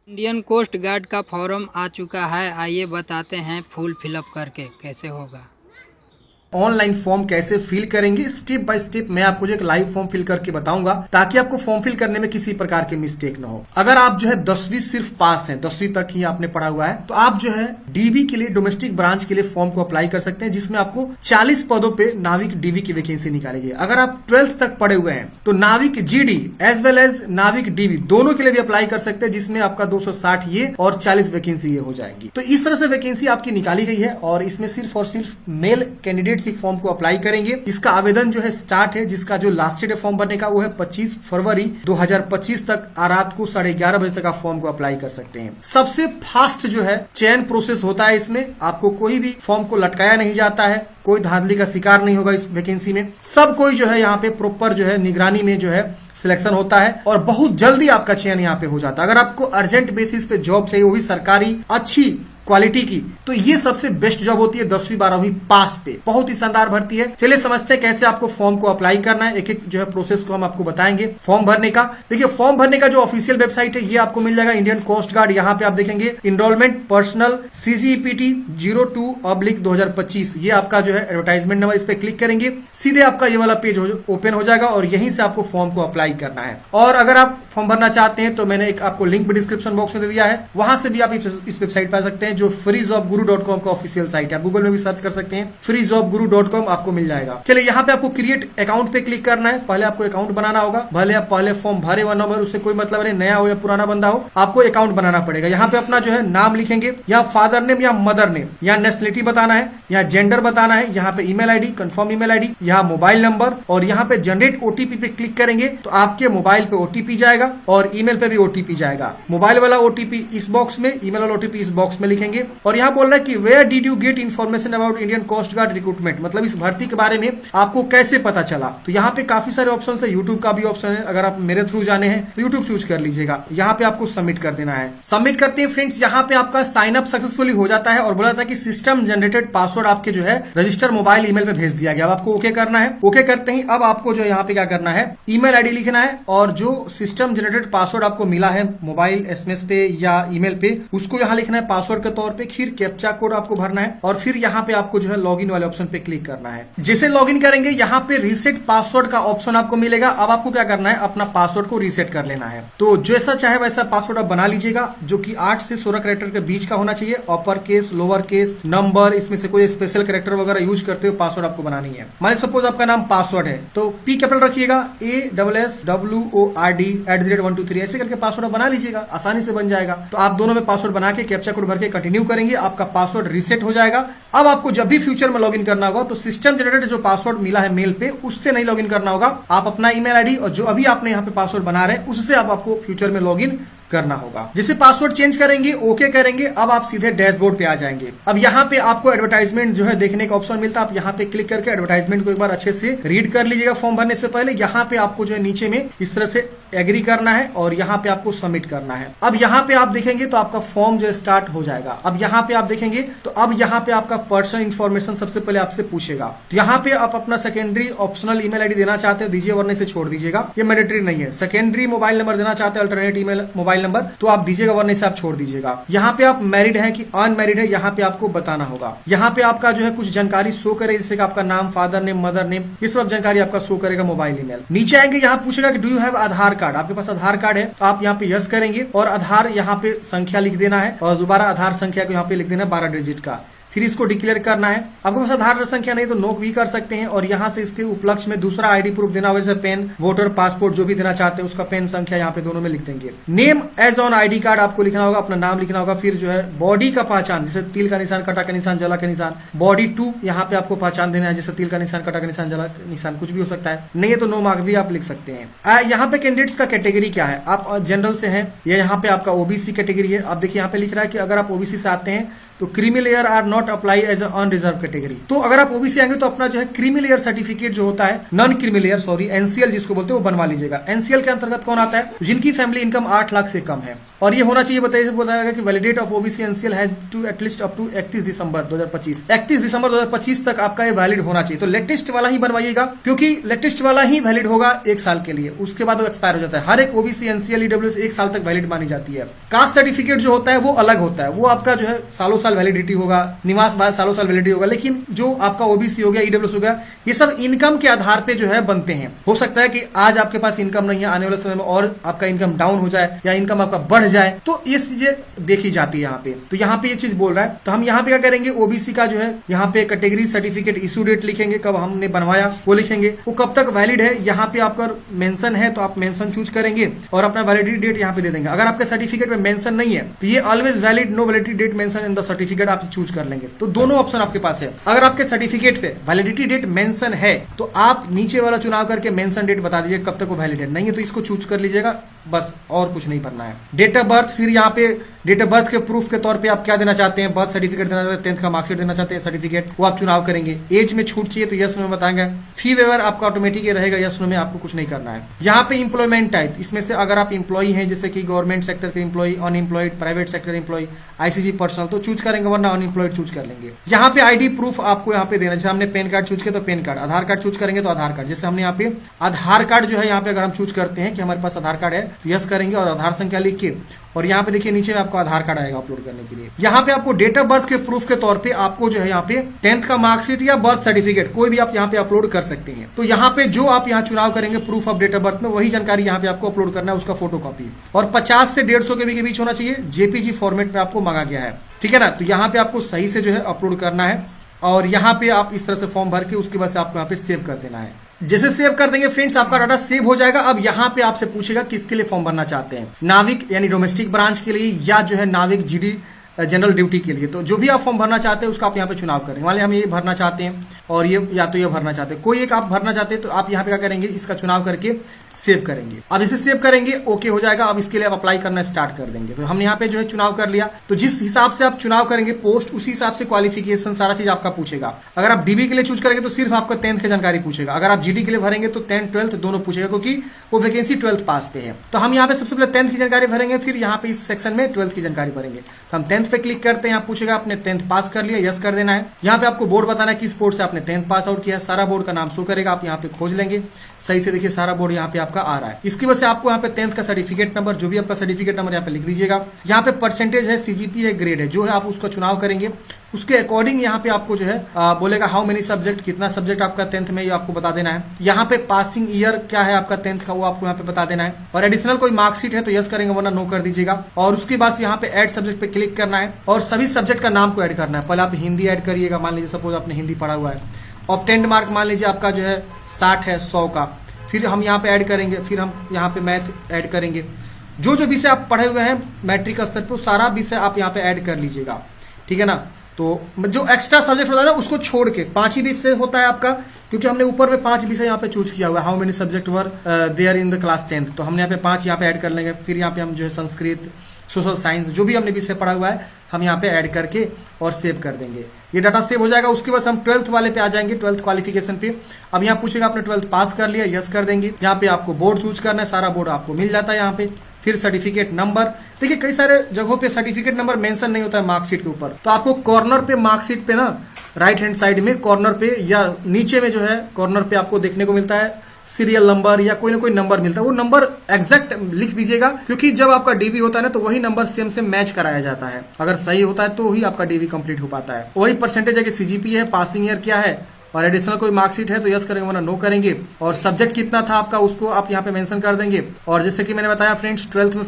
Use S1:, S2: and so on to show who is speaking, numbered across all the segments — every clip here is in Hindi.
S1: इंडियन कोस्ट गार्ड का फॉर्म आ चुका है। आइए बताते हैं फुल फिलअप करके कैसे होगा।
S2: ऑनलाइन फॉर्म कैसे फिल करेंगे स्टेप बाय स्टेप मैं आपको जो एक लाइव फॉर्म फिल करके बताऊंगा, ताकि आपको फॉर्म फिल करने में किसी प्रकार की मिस्टेक ना हो। अगर आप जो है 10वीं सिर्फ पास हैं, 10वीं तक ही आपने पढ़ा हुआ है, तो आप जो है डीबी के लिए, डोमेस्टिक ब्रांच के लिए फॉर्म को अप्लाई कर सकते हैं, जिसमें आपको 40 पदों पे नाविक डीवी की वैकेंसी निकालेगी। अगर आप 12th तक पढ़े हुए हैं तो नाविक जीडी एज वेल एज नाविक डीवी दोनों के लिए भी अप्लाई कर सकते हैं, जिसमें आपका 260 ये और 40 वैकेंसी ये हो जाएगी। तो इस तरह से वैकेंसी आपकी निकाली गई है और इसमें सिर्फ और सिर्फ मेल कैंडिडेट फॉर्म को अप्लाई करेंगे। इसका आवेदन जो है स्टार्ट है, जिसका जो लास्ट डेट है फॉर्म भरने का वो है 25 फरवरी 2025 तक। रात को 11:30 बजे तक आप फॉर्म को अप्लाई कर सकते हैं। सबसे फास्ट जो है चयन प्रोसेस होता है। इसमें आपको कोई भी फॉर्म को लटकाया नहीं जाता है, कोई धांधली का शिकार नहीं होगा। इस वैकेंसी में सब कोई जो है यहाँ पे प्रॉपर जो है निगरानी में जो है सिलेक्शन होता है और बहुत जल्दी आपका चयन यहाँ पे हो जाता है। अगर आपको अर्जेंट बेसिस पे जॉब चाहिए, वो भी सरकारी अच्छी क्वालिटी की, तो ये सबसे बेस्ट जॉब होती है 10वीं 12वीं पास पे। बहुत ही शानदार भर्ती है। चलिए समझते हैं कैसे आपको फॉर्म को अप्लाई करना है। एक एक जो है प्रोसेस को हम आपको बताएंगे फॉर्म भरने का। देखिए फॉर्म भरने का जो ऑफिशियल वेबसाइट है ये आपको मिल जाएगा इंडियन कोस्ट गार्ड। यहाँ पे आप देखेंगे इनरोलमेंट पर्सनल CGEPT 02/2025, ये आपका जो है एडवर्टाइजमेंट नंबर। इस पे क्लिक करेंगे, सीधे आपका ये वाला पेज ओपन हो जाएगा और यहीं से आपको फॉर्म को अप्लाई करना है। और अगर आप फॉर्म भरना चाहते हैं तो मैंने एक आपको लिंक भी डिस्क्रिप्शन बॉक्स में दे दिया है, वहां से भी आप इस वेबसाइट पर आ सकते हैं, जो freejobguru.com का ऑफिशियल साइट है। आप गूगल में भी सर्च कर सकते हैं, freejobguru.com आपको मिल जाएगा। चलिए यहाँ पे आपको क्रिएट अकाउंट पे क्लिक करना है। पहले आपको अकाउंट बनाना होगा। भले आप पहले फॉर्म भरे हुआ नंबर, उससे कोई मतलब नहीं, नया हो या पुराना बंदा हो, आपको अकाउंट बनाना पड़ेगा। यहाँ पे अपना जो है नाम लिखेंगे, या फादर नेम या मदर नेम, या नेशनलिटी बताना है, या जेंडर बताना है, यहाँ पे email ID, confirm email ID, यहाँ मोबाइल नंबर, और यहाँ पे जनरेट OTP पे क्लिक करेंगे तो आपके मोबाइल पे OTP जाएगा और ईमेल पे भी OTP जाएगा। मोबाइल वाला OTP इस बॉक्स में, ईमेल वाला OTP इस बॉक्स में लिखेंगे। और यहाँ बोल रहा है कि where did you get information about Indian coast guard recruitment, मतलब इस भर्ती के बारे में आपको कैसे पता चला। तो यहाँ पे काफी सारे ऑप्शन है, यूट्यूब का भी ऑप्शन है। अगर आप मेरे थ्रू जाने हैं तो यूट्यूब चूज कर लीजिएगा। यहाँ पे आपको सबमिट कर देना है। सबमिट करते हैं फ्रेंड्स, यहाँ पे आपका साइन अप सक्सेसफुली हो जाता है और बोला जाता है कि सिस्टम जनरेटेड पासवर्ड आपके जो है रजिस्टर मोबाइल ईमेल पे भेज दिया गया। अब आपको ओके करना है। ओके करते ही अब आपको जो यहाँ पे क्या करना है, ईमेल आईडी लिखना है और जो सिस्टम जनरेटेड पासवर्ड आपको मिला है मोबाइल SMS पे या ईमेल पे, उसको यहाँ लिखना है पासवर्ड के तौर पे। फिर कैप्चा कोड आपको भरना है और फिर यहाँ पे आपको जो है लॉगिन वाले ऑप्शन पे क्लिक करना है। जैसे लॉगिन करेंगे यहाँ पे रीसेट पासवर्ड का ऑप्शन आपको मिलेगा। अब आपको क्या करना है, अपना पासवर्ड को रीसेट कर लेना है। तो जैसा चाहे वैसा पासवर्ड आप बना लीजिएगा, जो कि 8 से 16 कैरेक्टर के बीच का होना चाहिए। Upper case, lower case, number, इसमें से कोई स्पेशल कैरेक्टर वगैरह यूज करते हुए पासवर्ड आपको बनानी है। मान सपोज आपका नाम पासवर्ड है तो P कैपिटल रखिएगा, ASSWORD@123 ऐसे करके पासवर्ड बना लीजिएगा, आसानी से बन जाएगा। तो आप दोनों में पासवर्ड बना के कैप्चा कोड भर के कंटिन्यू करेंगे, आपका पासवर्ड रीसेट हो जाएगा। अब आपको जब भी फ्यूचर में लॉगिन करना होगा तो सिस्टम जनरेटेड जो पासवर्ड मिला है मेल पे, उससे नहीं लॉगिन करना होगा। आप अपना ईमेल आईडी और जो अभी आपने यहाँ पे पासवर्ड बना रहे हैं उससे आपको फ्यूचर में लॉगिन करना होगा। जैसे पासवर्ड चेंज करेंगे, ओके करेंगे, अब आप सीधे डैशबोर्ड पे आ जाएंगे। अब यहाँ पे आपको एडवर्टाइजमेंट जो है देखने का ऑप्शन मिलता है। आप यहाँ पे क्लिक करके एडवर्टाइजमेंट को एक बार अच्छे से रीड कर लीजिएगा फॉर्म भरने से पहले। यहाँ पे आपको जो है नीचे में इस तरह से एग्री करना है और यहाँ पे आपको सबमिट करना है। अब यहाँ पे आप देखेंगे तो आपका फॉर्म जो स्टार्ट हो जाएगा। अब यहाँ पे आप देखेंगे तो अब यहाँ पे आपका पर्सनल इन्फॉर्मेशन सबसे पहले आपसे पूछेगा। तो यहाँ पे आप अपना सेकेंडरी ऑप्शनल ईमेल आईडी देना चाहते हैं दीजिए, वरना से छोड़ दीजिएगा, ये मैंडेटरी नहीं है। सेकेंडरी मोबाइल नंबर देना चाहते हैं, अल्टरनेट ईमेल मोबाइल नंबर, तो आप दीजिएगा, वरना से आप छोड़ दीजिएगा। यहाँ पे आप मैरिड है कि अनमैरिड है, यहाँ पे आपको बताना होगा। यहाँ पे आपका जो है कुछ जानकारी शो करे, जैसे कि आपका नाम, फादर नेम, मदर नेम, ये सब जानकारी आपका शो करेगा, मोबाइल ईमेल। नीचे आएंगे, यहाँ पूछेगा कि do you have Aadhaar card, आपके पास आधार कार्ड है तो आप यहाँ पे यस करेंगे और आधार यहाँ पे संख्या लिख देना है और दोबारा आधार संख्या को यहाँ पे लिख देना है 12 डिजिट का। फिर इसको डिक्लेयर करना है। आपके पास आधार संख्या नहीं तो नो भी कर सकते हैं और यहाँ से इसके उपलक्ष्य में दूसरा आईडी प्रूफ देना, वैसे पेन, वोटर, पासपोर्ट जो भी देना चाहते हैं उसका पेन संख्या यहाँ पे दोनों में लिख देंगे। Name as on ID card आपको लिखना होगा, अपना नाम लिखना होगा। फिर जो है बॉडी का पहचान, जैसे तिल का निशान, कटा का निशान, जला का निशान, बॉडी 2 यहाँ पे आपको पहचान देना है, जैसे तिल का निशान, कटा का निशान, जला का निशान, कुछ भी हो सकता है। नहीं है तो नो मार्क भी आप लिख सकते हैं। यहाँ पे कैंडिडेट्स का कैटेगरी क्या है, आप जनरल से हैं या यहाँ पे आपका OBC कैटेगरी है। आप देखिए यहाँ पे लिख रहा है कि अगर आप OBC से आते हैं तो creamy layer are not apply as unreserve category. तो अगर आप ओबीसी आएंगे तो अपना जो है क्रीमी लेयर सर्टिफिकेट जो होता है, non creamy layer sorry NCL जिसको बोलते हैं वो बनवा लीजिएगा। एनसीएल के अंतर्गत कौन आता है? जिनकी फैमिली इनकम 8 लाख से कम है, और ये होना चाहिए बताया कि validate of OBC NCL has to at least up to 31 दिसंबर 2025। 31 दिसंबर 2025 तक आपका ये वैलिड होना चाहिए। तो लेटेस्ट वाला ही बनवाइएगा, क्योंकि लेटेस्ट वाला ही वैलिड होगा 1 साल के लिए, उसके बाद वो एक्सपायर हो जाता है। हर एक ओबीसी एनसीएल ईडब्ल्यूएस 1 साल तक वैलिड मानी जाती है। कास्ट सर्टिफिकेट जो होता है वो अलग होता है, वो आपका जो है सालों साल वैलिडिटी होगा, निवास बाद सालों साल वैलिडिटी होगा। लेकिन जो आपका ओबीसी हो गया, ईडब्ल्यूएस हो गया, ये सब इनकम के आधार पे जो है बनते हैं। हो सकता है कि आज आपके पास इनकम नहीं है, आने वाले समय में और आपका इनकम डाउन हो जाए या इनकम आपका बढ़ जाए, तो ये चीजें देखी जाती है यहाँ पे। तो यहाँ पे ये चीज बोल रहा है, तो हम यहाँ पे क्या करेंगे, ओबीसी का जो है यहाँ पे कैटेगरी सर्टिफिकेट इशू डेट लिखेंगे, कब हमने बनवाया वो लिखेंगे, वो कब तक वैलिड है यहाँ पे आपका मेंशन है तो आप मेंशन चूज करेंगे और अपना वैलिडिटी डेट यहाँ पे दे देंगे। अगर आपके सर्टिफिकेट में मेंशन नहीं है तो ये always valid, no validity date mention in the certificate आप चूज कर लेंगे। तो दोनों ऑप्शन आपके पास है। अगर आपके सर्टिफिकेट पे वैलिडिटी डेट मेंशन है तो आप नीचे वाला चुनाव करके मेंशन डेट बता दीजिए कब तक वो वैलिड है, नहीं है तो इसको चूज कर लीजिएगा, बस और कुछ नहीं करना है। डेट ऑफ बर्थ, फिर यहाँ पे डेट ऑफ बर्थ के प्रूफ के तौर पे आप क्या देना चाहते हैं, बर्थ सर्टिफिकेट देना चाहते हैं, 10th का मार्कशीट देना चाहते हैं सर्टिफिकेट, वो आप चुनाव करेंगे। एज में छूट चाहिए तो यस में बताएंगे। फी वेवर आपका ऑटोमेटिक रहेगा, यस में आपको कुछ नहीं करना है। यहाँ पे इंप्लॉयमेंट टाइप, इसमें से अगर आप इंप्लॉई हैं जैसे कि गवर्नमेंट सेक्टर के employee, unemployed, private sector employee, ICG personal, तो चूज करेंगे, वरना अनएम्प्लॉयड चूज कर लेंगे। यहाँ पे आईडी प्रूफ आपको यहाँ पे देना, जैसे हमने पैन कार्ड चूज किया तो पैन कार्ड, आधार कार्ड चूज करेंगे तो आधार कार्ड, जैसे हमने यहाँ पे आधार कार्ड जो है यहाँ पे अगर हम चूज करते हैं कि हमारे पास आधार कार्ड है तो यस करेंगे और आधार संख्या लिख के, और यहाँ पे देखिए नीचे में आपको आधार कार्ड आएगा अपलोड करने के लिए। यहाँ पे आपको डेट ऑफ बर्थ के प्रूफ के तौर पे आपको जो है यहाँ पे 10th का मार्कशीट या बर्थ सर्टिफिकेट कोई भी आप यहाँ पे अपलोड कर सकते हैं। तो यहाँ पे जो आप यहाँ चुनाव करेंगे proof of date of birth में, वही जानकारी यहाँ पे आपको अपलोड करना है, उसका फोटो कॉपी, और 50 से 150 के बीच होना चाहिए। जेपीजी फॉर्मेट में आपको मांगा गया है, ठीक है ना। तो यहाँ पे आपको सही से जो है अपलोड करना है, और यहाँ पे आप इस तरह से फॉर्म भर के उसके बाद से आपको यहाँ पे सेव कर देना है। जैसे सेव कर देंगे फ्रेंड्स, आपका डाटा सेव हो जाएगा। अब यहाँ पे आपसे पूछेगा किसके लिए फॉर्म भरना चाहते हैं, नाविक यानी डोमेस्टिक ब्रांच के लिए या जो है नाविक जीडी जनरल ड्यूटी के लिए। तो जो भी आप फॉर्म भरना चाहते हैं उसका आप यहाँ पे चुनाव करेंगे। मान लिया हम ये भरना चाहते हैं और ये या तो ये भरना चाहते हैं, कोई एक आप भरना चाहते हैं तो आप यहाँ पे क्या करेंगे, इसका चुनाव करके सेव करेंगे। अब इसे सेव करेंगे, ओके हो जाएगा। अब इसके लिए आप अप्लाई करना स्टार्ट कर देंगे। तो हमने यहाँ पे जो है चुनाव कर लिया, तो जिस हिसाब से आप चुनाव करेंगे पोस्ट, उसी हिसाब से क्वालिफिकेशन सारा चीज आपका पूछेगा। अगर आप डीबी के लिए चूज करेंगे तो सिर्फ आपका 10th की जानकारी पूछेगा। अगर आप जीडी के लिए भरेंगे तो 10th 12th दोनों पूछेगा, क्योंकि वो वैकेंसी 12th पास पे है। तो हम यहाँ पे सबसे पहले 10th की जानकारी भरेंगे, फिर यहाँ पे इस सेक्शन में 12th की जानकारी भरेंगे। तो हम 10th पे क्लिक करते हैं, पूछेगा आपने 10th पास कर लिया, यस कर देना है। यहाँ पे आपको बोर्ड बताना है किस बोर्ड से आपने 10th पास आउट किया, सारा बोर्ड का नाम शो करेगा, आप यहाँ पे खोज लेंगे। सही से देखिए सारा बोर्ड यहाँ पे आपका आ रहा है। इसकी वजह से आपको यहाँ पे 10th का सर्टिफिकेट नंबर, जो भी आपका सर्टिफिकेट नंबर यहाँ पे लिख दीजिएगा। यहाँ पे परसेंटेज है, सीजीपी है, ग्रेड है, जो है आप उसका चुनाव करेंगे। उसके अकॉर्डिंग यहाँ पे आपको जो है बोलेगा हाउ मेनी सब्जेक्ट, कितना सब्जेक्ट आपका 10th में, ये आपको बता देना है। यहाँ पे पासिंग ईयर क्या है आपका 10th का, वो आपको यहाँ पे बता देना है। और एडिशनल कोई मार्कशीट है तो यस करेंगे, वरना नो कर दीजिएगा। और उसके बाद यहाँ पे ऐड सब्जेक्ट पे क्लिक करना है और सभी सब्जेक्ट का नाम को ऐड करना है। पहले आप हिंदी ऐड करिएगा, मान लीजिए सपोज आपने हिंदी पढ़ा हुआ है। ऑब्टेंड मार्क मान लीजिए आपका जो है 60 है 100 का, फिर हम यहाँ पे ऐड करेंगे। फिर हम यहाँ पे मैथ ऐड करेंगे। जो जो विषय आप पढ़े हुए हैं मैट्रिक स्तर पर, सारा विषय आप यहाँ पे ऐड कर लीजिएगा, ठीक है ना। तो जो एक्स्ट्रा सब्जेक्ट होता है ना उसको छोड़ के 5 ही विषय होता है आपका, क्योंकि हमने ऊपर में 5 विषय यहाँ पे चूज किया हुआ है। How many subject were there in the class 10th, तो हमने यहाँ पे 5 यहाँ पे ऐड कर लेंगे। फिर यहाँ पे हम जो है संस्कृत, सोशल साइंस, जो भी हमने विषय पढ़ा हुआ है हम यहाँ पे ऐड करके और सेव कर देंगे। ये डाटा सेव हो जाएगा। उसके बाद हम 12th वाले पे आ जाएंगे, 12th क्वालिफिकेशन पे। अब यहाँ पूछेगा आपने 12th पास कर लिया, यस कर देंगे। यहाँ पे आपको बोर्ड चूज करना है, सारा बोर्ड आपको मिल जाता है यहाँ पे। फिर सर्टिफिकेट नंबर, देखिए कई सारे जगहों पे सर्टिफिकेट नंबर मेंशन नहीं होता है मार्कशीट के ऊपर, तो आपको कॉर्नर पे मार्कशीट पे ना राइट हैंड साइड में कॉर्नर पे या नीचे में जो है कॉर्नर पे आपको देखने को मिलता है सीरियल नंबर या कोई ना कोई नंबर मिलता है। वो नंबर एग्जैक्ट लिख दीजिएगा, क्योंकि जब आपका डीबी होता है ना तो वही नंबर सेम से मैच कराया जाता है। अगर सही होता है तो ही आपका डीबी कंप्लीट हो पाता है। वही परसेंटेज है कि सीजीपी है, पासिंग ईयर क्या है, और एडिशनल कोई मार्कशीट है तो यस करेंगे, वरना नो करेंगे। और सब्जेक्ट कितना था आपका उसको आप यहाँ पे मेंशन कर देंगे। और जैसे कि मैंने बताया फ्रेंड्स 12th में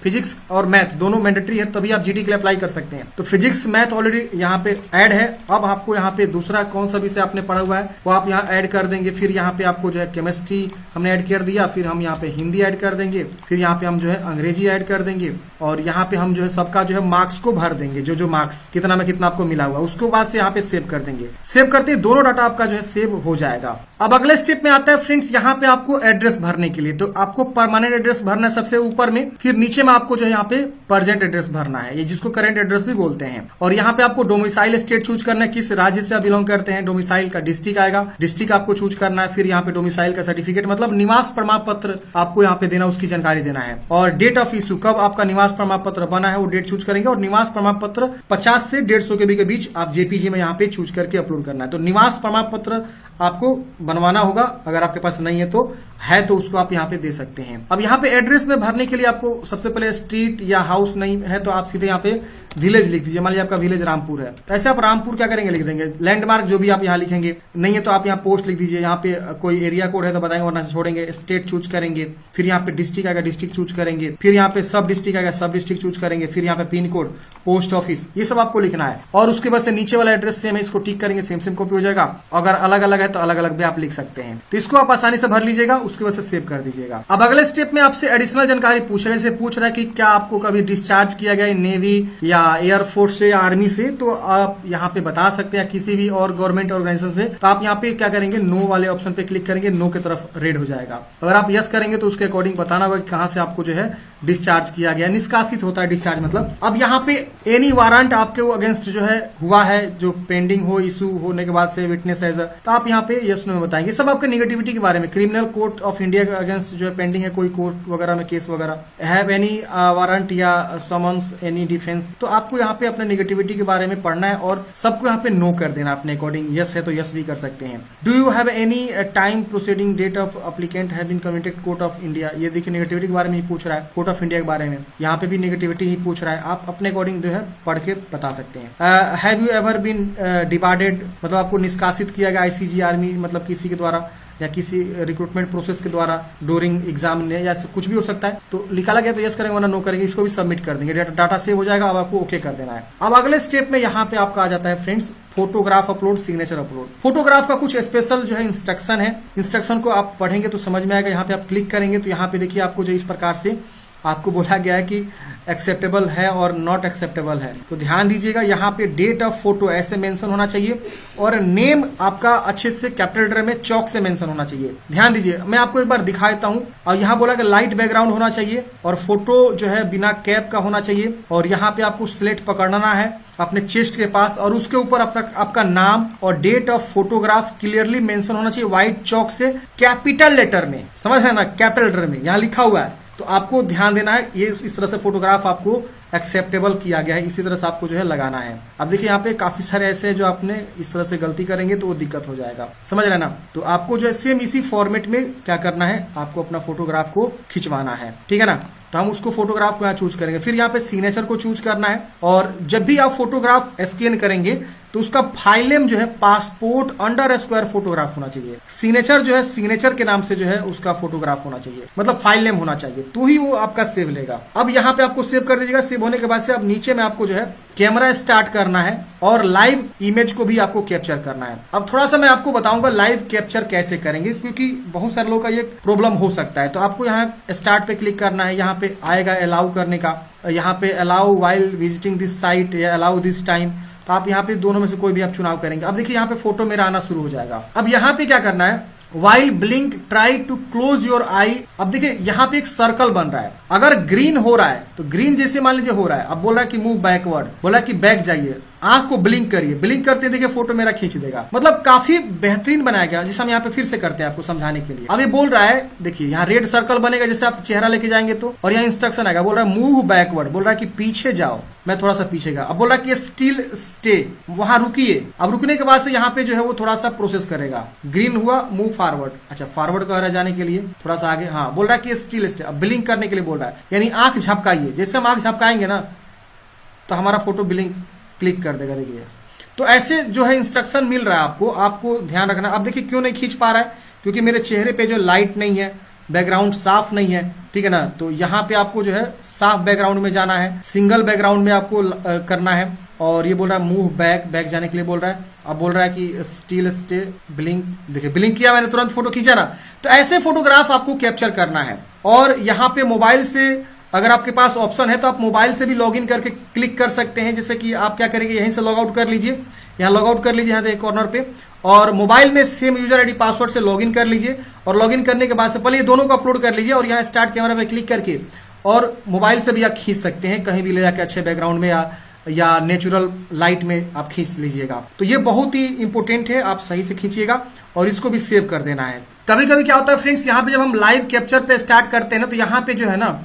S2: फिजिक्स और मैथ दोनों मैंडेटरी है, तभी आप जीडी के लिए अप्लाई कर सकते हैं। तो फिजिक्स मैथ ऑलरेडी यहाँ पे ऐड है। अब आपको यहाँ पे दूसरा कौन सा विषय आपने पढ़ा हुआ है वो आप यहाँ ऐड कर देंगे। फिर यहाँ पे आपको जो है केमिस्ट्री हमने ऐड कर दिया, फिर हम यहाँ पे हिंदी ऐड कर देंगे, फिर यहाँ पे हम जो है अंग्रेजी ऐड कर देंगे, और यहाँ पे हम जो है सबका जो है मार्क्स को भर देंगे, जो जो मार्क्स कितना में कितना आपको मिला हुआ, उसको बाद से यहाँ पे सेव कर देंगे। सेव करते ही दोनों डाटा आपका जो है सेव हो जाएगा। अब अगले स्टेप में आता है फ्रेंड्स, यहाँ पे आपको एड्रेस भरने के लिए, तो आपको परमानेंट एड्रेस भरना है सबसे ऊपर में, फिर नीचे में आपको जो है यहाँ पे प्रेजेंट एड्रेस भरना है, ये जिसको करंट एड्रेस भी बोलते हैं। और यहाँ पे आपको डोमिसाइल स्टेट चूज करना है, किस राज्य से आप बिलोंग करते हैं, डोमिसाइल का डिस्ट्रिक्ट आएगा, डिस्ट्रिक्ट आपको चूज करना है। फिर यहाँ पे डोमिसाइल का सर्टिफिकेट मतलब निवास प्रमाण पत्र आपको यहाँ पे देना, उसकी जानकारी देना है। और डेट ऑफ इशू, कब आपका निवास प्रमाण पत्र बना है वो डेट चूज करेंगे। और निवास प्रमाण पत्र 50 से 150 KB के बीच आप जेपीजी में यहाँ पे चूज करके अपलोड करना है। तो निवास प्रमाण पत्र आपको बनवाना होगा, अगर आपके पास नहीं है तो उसको आप यहाँ पे दे सकते हैं। अब यहाँ पे एड्रेस में भरने के लिए आपको सबसे पहले स्ट्रीट या हाउस नहीं है तो आप सीधे यहाँ पे विलेज लिख दीजिए। मान लीजिए आपका विलेज रामपुर है, तो ऐसे आप रामपुर क्या करेंगे, लिख देंगे। लैंडमार्क जो भी आप यहाँ लिखेंगे, नहीं है तो आप यहाँ पोस्ट लिख दीजिए। यहाँ पे कोई एरिया कोड है तो बताएंगे, वरना से छोड़ेंगे। स्टेट चूज करेंगे, फिर यहाँ पे डिस्ट्रिक्ट आएगा, डिस्ट्रिक्ट चूज करेंगे, फिर यहाँ पे सब डिस्ट्रिक्ट आएगा, सब डिस्ट्रिक्ट चूज करेंगे, फिर यहाँ पे पिन कोड, पोस्ट ऑफिस, ये सब आपको लिखना है। और उसके बाद से नीचे वाला एड्रेस सेम है, इसको टिक करेंगे, सेम कॉपी हो जाएगा। अगर अलग अलग है तो अलग अलग भी आप लिख सकते हैं। तो इसको आप आसानी से भर लीजिएगा, उसके बाद से सेव कर दीजिएगा। अब अगले स्टेप में आपसे एडिशनल जानकारी पूछेगा, जैसे पूछ रहा है कि क्या आपको कभी डिस्चार्ज किया गया नेवी या एयरफोर्स से या आर्मी से, तो आप यहाँ पे बता सकते हैं, किसी भी और गवर्नमेंट ऑर्गेनाइजेशन से। तो आप यहाँ पे क्या करेंगे, नो वाले ऑप्शन पे क्लिक करेंगे, नो की तरफ रेड हो जाएगा। अगर आप यस करेंगे तो उसके अकॉर्डिंग बताना होगा कि कहाँ से आपको जो है डिस्चार्ज किया गया, निष्कासित होता है डिस्चार्ज मतलब। अब यहाँ पे एनी वारंट आपके अगेंस्ट जो है हुआ है, जो पेंडिंग हो, इशू होने के बाद से विटनेस एज, तो आप यहाँ पे यस नो में बताएंगे। सब आपके नेगेटिविटी के बारे में, क्रिमिनल कोर्ट ऑफ इंडिया के अगेंस्ट जो है पेंडिंग है, कोई कोर्ट वगैरह में केस वगैरह, हैव एनी वारंट या समन्स एनी डिफेंस, तो आपको यहाँ पे अपने नेगेटिविटी के बारे में पढ़ना है और सबको यहाँ पे नो कर देना अपने अकॉर्डिंग। यस है तो यस भी कर सकते हैं। Do you have any time proceeding date of applicant have been communicated court of India, ये देखिए नेगेटिविटी के बारे में ही पूछ रहा है, कोर्ट ऑफ इंडिया के बारे में, यहाँ पे भी नेगेटिविटी ही पूछ रहा है। आप अपने अकॉर्डिंग जो है पढ़ के बता सकते हैं। Have you ever been departed, मतलब आपको निष्कासित किया गया ICG आर्मी, मतलब किसी के द्वारा या किसी रिक्रूटमेंट प्रोसेस के द्वारा ड्यूरिंग एग्जाम ने, या कुछ भी हो सकता है। तो निकाला गया तो यस करेंगे, वरना नो करेंगे। इसको भी सबमिट कर देंगे, डाटा सेव हो जाएगा। अब आपको ओके कर देना है। अब अगले स्टेप में यहाँ पे आपका आ जाता है friends photograph upload, signature upload. Photograph का कुछ स्पेशल जो है इंस्ट्रक्शन है, इंस्ट्रक्शन को आप पढ़ेंगे तो समझ में आएगा। यहाँ पे आप क्लिक करेंगे तो यहाँ पे देखिए आपको जो इस प्रकार से आपको बोला गया है कि एक्सेप्टेबल है और नॉट एक्सेप्टेबल है। तो ध्यान दीजिएगा, यहाँ पे डेट ऑफ फोटो ऐसे मेंशन होना चाहिए और नेम आपका अच्छे से कैपिटल लेटर में चौक से मेंशन होना चाहिए। ध्यान दीजिए, मैं आपको एक बार दिखा देता हूँ। और यहाँ बोला कि लाइट बैकग्राउंड होना चाहिए और फोटो जो है बिना कैप का होना चाहिए। और यहाँ पे आपको स्लेट पकड़ना है अपने चेस्ट के पास और उसके ऊपर आपका नाम और date of photograph clearly mention होना चाहिए व्हाइट चौक से कैपिटल लेटर में। समझ रहे ना, कैपिटल लेटर में यहाँ लिखा हुआ है। तो आपको ध्यान देना है, ये इस तरह से फोटोग्राफ आपको एक्सेप्टेबल किया गया है, इसी तरह से आपको जो है लगाना है। अब देखिए यहाँ पे काफी सारे ऐसे हैं जो आपने इस तरह से गलती करेंगे तो वो दिक्कत हो जाएगा, समझ रहे ना। तो आपको जो है सेम इसी फॉर्मेट में क्या करना है, आपको अपना फोटोग्राफ को खिंचवाना है, ठीक है ना। तो हम उसको फोटोग्राफ को यहाँ चूज करेंगे, फिर यहाँ पे सिग्नेचर को चूज करना है। और जब भी आप फोटोग्राफ स्कैन करेंगे तो उसका फाइल नेम जो है पासपोर्ट _ फोटोग्राफ होना चाहिए। सिग्नेचर जो है सिग्नेचर के नाम से जो है उसका फोटोग्राफ होना चाहिए, मतलब फाइल नेम होना चाहिए, तो ही वो आपका सेव लेगा। अब यहाँ पे आपको सेव कर दीजिएगा। सेव होने के बाद से अब नीचे में आपको जो है कैमरा स्टार्ट करना है और लाइव इमेज को भी आपको कैप्चर करना है। अब थोड़ा सा मैं आपको बताऊंगा लाइव कैप्चर कैसे करेंगे, क्योंकि बहुत सारे लोगों का ये प्रॉब्लम हो सकता है। तो आपको यहाँ स्टार्ट पे क्लिक करना है, यहाँ पे आएगा अलाउ करने का, यहाँ पे allow while visiting this site या अलाउ दिस टाइम। तो आप यहाँ पे दोनों में से कोई भी आप चुनाव करेंगे। अब देखिए यहाँ पे फोटो मेरा आना शुरू हो जाएगा। अब यहाँ पे क्या करना है, while blink try to close your eye. अब देखिए यहाँ पे एक सर्कल बन रहा है, अगर ग्रीन हो रहा है तो ग्रीन जैसे मान लीजिए हो रहा है, अब बोल रहा है कि मूव बैकवर्ड, बोला कि बैक जाइए, आंख को ब्लिंक करिए, ब्लिंक करते देखिए फोटो मेरा खींच देगा। मतलब काफी बेहतरीन बनाया गया, जिसे हम यहाँ पे फिर से करते हैं आपको समझाने के लिए। अब ये बोल रहा है, देखिए यहाँ रेड सर्कल बनेगा जैसे आप चेहरा लेके जाएंगे तो, और यहाँ इंस्ट्रक्शन आएगा, बोल रहा है मूव बैकवर्ड, बोल रहा है कि पीछे जाओ, मैं थोड़ा सा पीछे गया। अब बोल रहा है कि स्टिल स्टे, वहां रुकिए। अब रुकने के बाद से यहाँ पे जो है वो थोड़ा सा प्रोसेस करेगा, ग्रीन हुआ मूव फॉरवर्ड, अच्छा फॉरवर्ड कह रहा है जाने के लिए, थोड़ा सा आगे, हाँ बोल रहा है कि स्टिल स्टे, अब ब्लिंक करने के लिए बोल रहा है, यानी आंख झपकाइए। जैसे हम आंख झपकाएंगे ना तो हमारा फोटो ब्लिंक क्लिक कर देगा, देखिए। तो ऐसे जो है इंस्ट्रक्शन मिल रहा है आपको ध्यान रखना। अब देखिए क्यों नहीं खींच पा रहा है, क्योंकि मेरे चेहरे पे जो लाइट नहीं है, बैकग्राउंड साफ नहीं है, ठीक है ना। तो यहाँ पे आपको जो है साफ बैकग्राउंड में जाना है, सिंगल बैकग्राउंड में आपको करना है। और ये बोल रहा है मूव बैक जाने के लिए बोल रहा है। अब बोल रहा है कि स्टिल स्टे, ब्लिंक, देखिए ब्लिंक किया मैंने, तुरंत फोटो खींचा ना। तो ऐसे फोटोग्राफ आपको कैप्चर करना है। और यहाँ पे मोबाइल से अगर आपके पास ऑप्शन है तो आप मोबाइल से भी लॉगिन करके क्लिक कर सकते हैं। जैसे कि आप क्या करेंगे, यहीं से लॉग आउट कर लीजिए, यहाँ लॉग आउट कर लीजिए, यहाँ देखिए कॉर्नर पे, और मोबाइल में सेम यूजर आईडी पासवर्ड से लॉगिन कर लीजिए। और लॉगिन करने के बाद से पहले ये दोनों को अपलोड कर लीजिए और यहाँ स्टार्ट कैमरा पे क्लिक करके और मोबाइल से भी आप खींच सकते हैं, कहीं भी ले जाके अच्छे बैकग्राउंड में या नेचुरल लाइट में आप खींच लीजिएगा। तो ये बहुत ही इंपॉर्टेंट है, आप सही से खींचिएगा और इसको भी सेव कर देना है। कभी कभी क्या होता है फ्रेंड्स, यहाँ पे जब हम लाइव कैप्चर पे स्टार्ट करते हैं ना, तो यहाँ पे जो है ना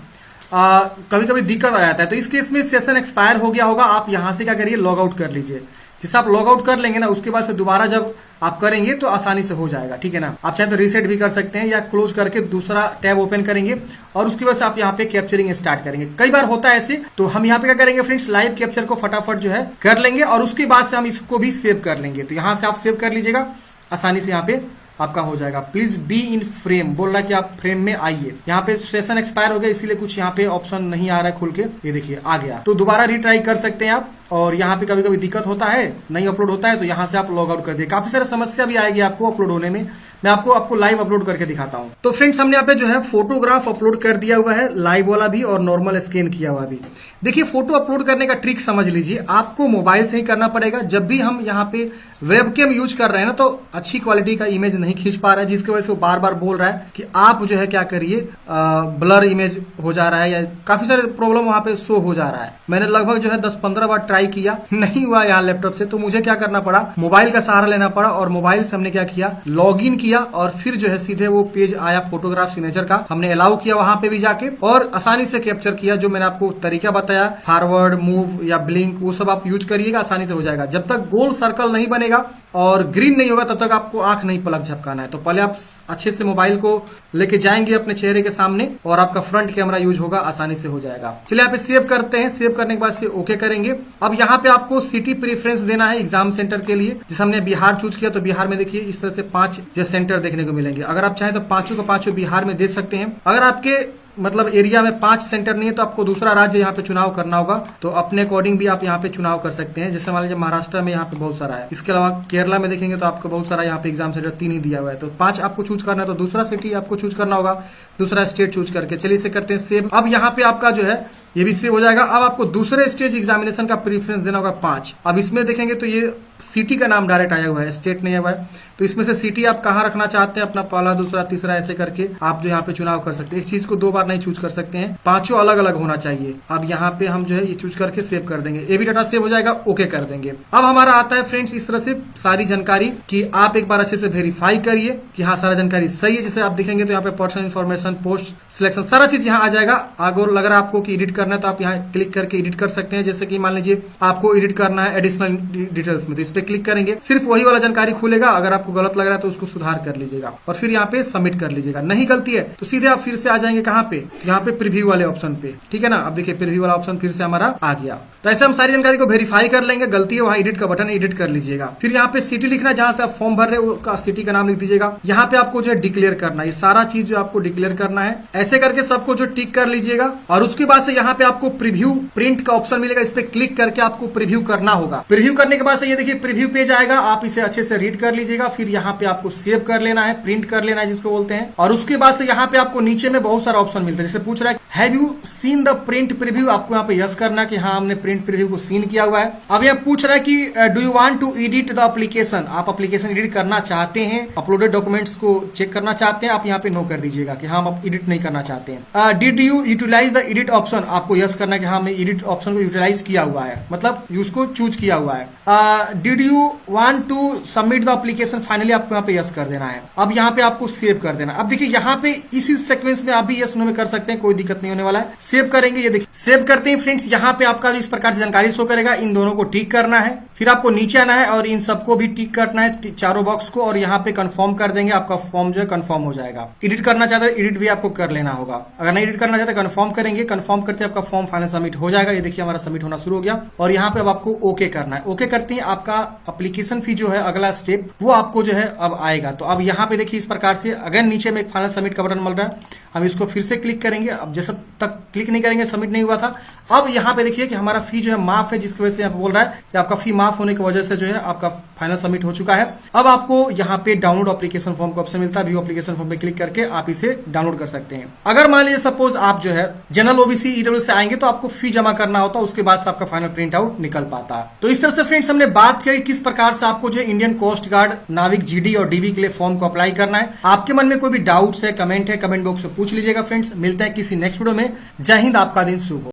S2: कभी कभी दिक्कत आ जाता है। तो इस केस में सेशन एक्सपायर हो गया होगा, आप यहाँ से क्या करिए, लॉग आउट कर लीजिए। जैसे आप लॉग आउट कर लेंगे ना, उसके बाद से दोबारा जब आप करेंगे तो आसानी से हो जाएगा, ठीक है ना। आप चाहे तो रीसेट भी कर सकते हैं या क्लोज करके दूसरा टैब ओपन करेंगे और उसकी वजह से आप यहाँ पे कैप्चरिंग स्टार्ट करेंगे। कई बार होता है ऐसे, तो हम यहाँ पे क्या करेंगे फ्रेंड्स, लाइव कैप्चर को फटाफट जो है कर लेंगे और उसके बाद से हम इसको भी सेव कर लेंगे। तो यहाँ से आप सेव कर लीजिएगा, आसानी से यहाँ पे आपका हो जाएगा। प्लीज बी इन फ्रेम बोल रहा है कि आप फ्रेम में आइए। यहाँ पे सेशन एक्सपायर हो गया, इसीलिए कुछ यहाँ पे ऑप्शन नहीं आ रहा है खुल के, ये देखिए आ गया। तो दोबारा रीट्राई कर सकते हैं आप। और यहाँ पे कभी कभी दिक्कत होता है, नहीं अपलोड होता है, तो यहाँ से आप लॉग आउट कर दिए। काफी सारी समस्या भी आएगी आपको अपलोड होने में, मैं आपको लाइव अपलोड करके दिखाता हूँ। तो फ्रेंड्स हमने यहाँ पे जो है फोटोग्राफ अपलोड कर दिया हुआ है, लाइव वाला भी और नॉर्मल स्कैन किया हुआ भी। देखिए फोटो अपलोड करने का ट्रिक समझ लीजिए, आपको मोबाइल से ही करना पड़ेगा। जब भी हम यहाँ पे वेबकैम यूज कर रहे हैं ना, तो अच्छी क्वालिटी का इमेज नहीं खींच पा रहा है, जिसकी वजह से वो बार बार बोल रहा है कि आप जो है क्या करिए, ब्लर इमेज हो जा रहा है या काफी सारे प्रॉब्लम वहां पे शो हो जा रहा है। मैंने लगभग जो है 10-15 बार ट्राई किया, नहीं हुआ यहाँ लैपटॉप से, तो मुझे क्या करना पड़ा, मोबाइल का सहारा लेना पड़ा। और मोबाइल से हमने क्या किया, लॉग इन किया और फिर जो है सीधे वो पेज आया फोटोग्राफ सिग्नेचर का, हमने अलाउ किया वहां पे भी जाके और आसानी से कैप्चर किया। जो मैंने आपको तरीका बताया, फॉरवर्ड, मूव या ब्लिंक, वो सब आप यूज करिएगा, आसानी से हो जाएगा। जब तक गोल सर्कल नहीं बनेगा और ग्रीन नहीं होगा, तब तक आपको आंख नहीं पलक झपकाना है। तो पहले आप अच्छे से मोबाइल को लेके जाएंगे अपने चेहरे के सामने और आपका फ्रंट कैमरा यूज होगा, आसानी से हो जाएगा। चलिए यहाँ पे सेव करते हैं, सेव करने के बाद से ओके करेंगे। अब यहाँ पे आपको सिटी प्रेफरेंस देना है एग्जाम सेंटर के लिए। जैसे हमने बिहार चूज किया, तो बिहार में देखिए इस तरह से 5 जो सेंटर देखने को मिलेंगे। अगर आप चाहें तो पांचों का पांचों बिहार में दे सकते हैं। अगर आपके मतलब एरिया में 5 सेंटर नहीं है, तो आपको दूसरा राज्य यहाँ पे चुनाव करना होगा, तो अपने अकॉर्डिंग भी आप यहाँ पे चुनाव कर सकते हैं। जैसे मान लीजिए महाराष्ट्र में यहाँ पे बहुत सारा है, इसके अलावा केरला में देखेंगे तो आपको बहुत सारा यहाँ पे एग्जाम सेंटर 3 ही दिया हुआ है। तो 5 आपको चूज करना है, तो दूसरा सिटी आपको चूज करना होगा, दूसरा स्टेट चूज करके। चलिए इसे करते हैं सेव। अब यहाँ पे आपका जो है ये भी सेव हो जाएगा। अब आपको दूसरे स्टेज एग्जामिनेशन का प्रेफरेंस देना होगा 5। अब इसमें देखेंगे तो ये सिटी का नाम डायरेक्ट आया हुआ है, स्टेट नहीं आया हुआ है। तो इसमें से सिटी आप कहाँ रखना चाहते हैं, अपना पहला, दूसरा, तीसरा, ऐसे करके आप जो यहाँ पे चुनाव कर सकते हैं। एक चीज को 2 बार नहीं चूज कर सकते हैं, 5 अलग अलग होना चाहिए। अब यहाँ पे हम जो है ये चूज करके सेव कर देंगे, ये भी डाटा सेव हो जाएगा, ओके कर देंगे। अब हमारा आता है फ्रेंड्स इस तरह से सारी जानकारी कि आप एक बार अच्छे से वेरीफाई करिए कि हाँ सारा जानकारी सही है। जैसे आप देखेंगे तो यहाँ पे पर्सनल इन्फॉर्मेशन, पोस्ट सिलेक्शन, सारा चीज यहाँ आ जाएगा। अगर लग रहा है आपको कि एडिट करना है, तो आप यहाँ क्लिक करके एडिट कर सकते हैं। जैसे कि मान लीजिए आपको एडिट करना है एडिशनल डिटेल्स में, तो इस पे क्लिक करेंगे, सिर्फ वही वाला जानकारी खुलेगा। अगर आपको गलत लग रहा है तो उसको सुधार कर लीजिएगा और फिर यहाँ पे सबमिट कर लीजिएगा। नहीं गलती है तो सीधे आप फिर से आ जाएंगे कहाँ पे, यहाँ पे प्रीव्यू वाले ऑप्शन पे, ठीक है ना। अब देखिए प्रीव्यू वाला ऑप्शन फिर से हमारा आ गया। तो ऐसे हम सारी जानकारी को वेरीफाई कर लेंगे। गलती है वहाँ एडिट का बटन, एडिट कर लीजिएगा। फिर यहाँ पे सिटी लिखना है, जहां से आप फॉर्म भर रहे हो उसका सिटी का नाम लिख दीजिएगा। यहाँ पे आपको जो है डिक्लेयर करना है, ये सारा चीज जो आपको डिक्लेयर करना है। ऐसे करके सबको जो टिक कर लीजिएगा और उसके बाद से यहाँ पे आपको प्रीव्यू प्रिंट का ऑप्शन मिलेगा, इस पे क्लिक करके आपको प्रीव्यू करना होगा। प्रीव्यू करने के बाद से ये देखिए प्रीव्यू पेज आएगा, आप इसे अच्छे से रीड कर लीजिएगा। फिर यहाँ पे आपको सेव कर लेना है, प्रिंट कर लेना है जिसको बोलते हैं। और उसके बाद से यहाँ पे आपको नीचे में बहुत सारा ऑप्शन मिलता है। जैसे पूछ रहा है have you seen the print preview, आपको यहाँ पे यस करना है कि हाँ हमने प्रिंट प्रीव्यू को सीन किया हुआ है। अब यहाँ पूछ रहा है कि do you want to edit the application, आप एप्लीकेशन एडिट करना चाहते हैं, अपलोडेड डॉक्यूमेंट्स को चेक करना चाहते हैं, आप यहाँ पे नो कर दीजिएगा कि हाँ आप एडिट नहीं करना चाहते हैं। Did you utilize the edit option, आपको यस करना है कि हाँ हमने एडिट ऑप्शन को यूटिलाइज किया हुआ है, मतलब उसको चूज किया हुआ है। Did you want to submit the application, finally आपको यहाँ पे यस कर देना है। अब यहाँ पे आपको सेव कर देना। अब देखिए यहाँ पे इसी सीक्वेंस में आप भी यस नो में कर सकते हैं, कोई दिक्कत नहीं होने वाला है। सेव करेंगे, ये देखिए सेव करते हैं फ्रेंड्स। यहाँ पे आपका जो इस प्रकार से जानकारी शो करेगा, इन दोनों को टिक करना है। फिर आपको नीचे आना है और इन सबको भी टिक करना है, चारों बॉक्स को, और यहाँ पे कंफर्म कर देंगे। आपका फॉर्म जो है कंफर्म हो जाएगा। एडिट करना चाहते हैं एडिट भी आपको कर लेना होगा, अगर नहीं एडिट करना चाहते कंफर्म करेंगे। कंफर्म करते आपका फॉर्म फाइनल सबमिट हो जाएगा। ये देखिए हमारा सबमिट होना शुरू हो गया और यहाँ पे अब आपको ओके करना है। ओके करते ही आपका एप्लीकेशन फी जो है अगला स्टेप वो आपको जो है अब आएगा। तो अब यहाँ पे देखिए इस प्रकार से अगर नीचे में एक फाइनल सबमिट का बटन मिल रहा है, हम इसको फिर से क्लिक करेंगे। अब जैसे तक क्लिक नहीं करेंगे सबमिट नहीं हुआ था। अब यहाँ पे देखिए कि हमारा फी जो है माफ है, जिसकी वजह से यहाँ पे बोल रहा है कि आपका फी माफ होने की वजह से जो है आपका फाइनल सबमिट हो चुका है। अब आपको यहाँ पे डाउनलोड एप्लीकेशन फॉर्म का ऑप्शन मिलता है, व्यू एप्लीकेशन फॉर्म पे क्लिक करके आप इसे डाउनलोड कर सकते हैं। अगर मान लीजिए सपोज आप जो है जनरल ओबीसी ईडब्ल्यू से आएंगे तो आपको फी जमा करना होता है, उसके बाद से आपका फाइनल प्रिंट आउट निकल पाता है। तो इस तरह से फ्रेंड्स हमने बात बात किया कि किस प्रकार से आपको जो इंडियन कोस्ट गार्ड, नाविक, जीडी और डीवी के लिए फॉर्म को अप्लाई करना है। आपके मन में कोई भी डाउट्स है, कमेंट बॉक्स में पूछ लीजिएगा फ्रेंड्स। मिलते हैं किसी नेक्स्ट वीडियो में। जय हिंद, आपका दिन शुभ हो।